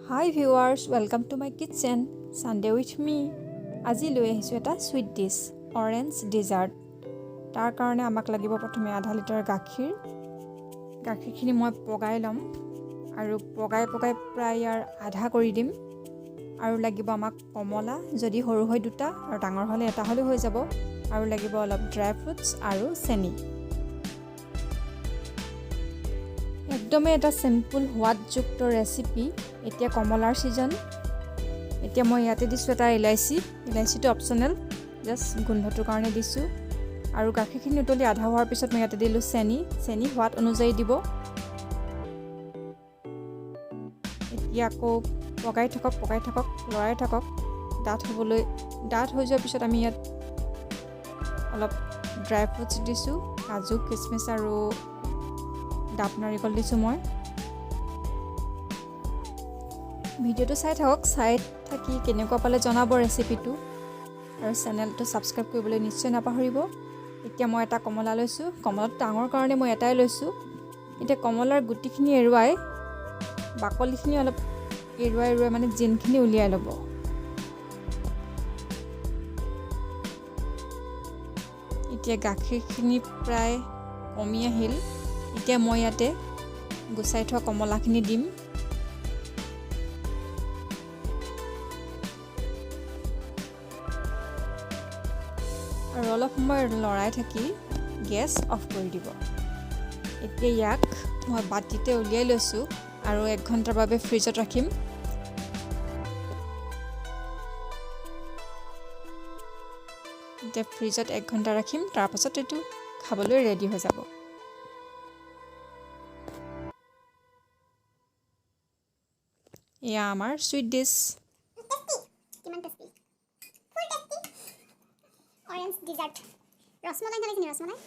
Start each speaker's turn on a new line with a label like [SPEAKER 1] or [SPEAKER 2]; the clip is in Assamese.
[SPEAKER 1] Hi viewers, welcome to my kitchen. Sunday with me. আজি লৈ আহিছো এটা সুইট ডিশ, অৰেঞ্জ ডেজাৰ্ট। তাৰ কাৰণে আমাক লাগিব প্ৰথমে আধা লিটাৰ গাখীৰ। গাখীৰখিনি মই পগাই লম আৰু পগাই প্ৰায় ইয়াৰ আধা কৰি দিম। আৰু লাগিব আমাক কমলা, যদি সৰু হয় দুটা আৰু ডাঙৰ হ'লে এটা হ'লে হৈ যাব। আৰু লাগিব অলপ ড্ৰাই ফ্ৰুটছ আৰু চেনি। একদমে এটা সিম্পল সোৱাদযুক্ত ৰেচিপি। এতিয়া কমলাৰ সিজন। এতিয়া মই ইয়াতে দিছোঁ এটা ইলাইচিটো অপচনেল, জাষ্ট গোন্ধটোৰ কাৰণে দিছোঁ। আৰু গাখীৰখিনি উতলি আধা হোৱাৰ পিছত মই ইয়াতে দিলোঁ চেনি সোৱাদ অনুযায়ী দিব। এতিয়া আকৌ পগাই থাকক লৰাই থাকক ডাঠ হৈ যোৱাৰ পিছত আমি ইয়াত অলপ ড্ৰাই ফ্ৰুটছ দিছোঁ, কাজু কিচমিচ আৰু ডাব নাৰিকল দিছোঁ মই। ভিডিঅ'টো চাই থাকি কেনেকুৱা পালে জনাব ৰেচিপিটো, আৰু চেনেলটো ছাবস্ক্ৰাইব কৰিবলৈ নিশ্চয় নাপাহৰিব। এতিয়া মই এটা কমলা লৈছোঁ, কমলাটো ডাঙৰ কাৰণে মই এটাই লৈছোঁ। এতিয়া কমলাৰ গুটিখিনি এৰুৱাই বাকলিখিনি অলপ এৰুৱাই মানে জিনখিনি উলিয়াই ল'ব। এতিয়া গাখীৰখিনি প্ৰায় কমি আহিল। এতিয়া মই ইয়াতে গুচাই থোৱা কমলাখিনি দিম। আৰু অলপ সময় লৰাই থাকি গেছ অফ কৰি দিব। এতিয়া ইয়াক মই বাতিতে উলিয়াই লৈছোঁ আৰু 1 ঘণ্টাৰ বাবে ফ্ৰিজত ৰাখিম। এতিয়া ফ্ৰিজত 1 ঘণ্টা ৰাখিম, তাৰপাছত এইটো খাবলৈ ৰেডি হৈ যাব। এয়া আমাৰ সুইট ডিছ।
[SPEAKER 2] কিমান টেষ্টি, ফুল টেষ্টি অৰেঞ্জ ডেজাৰ্ট। ৰসমলাই খালে, ৰসমলাই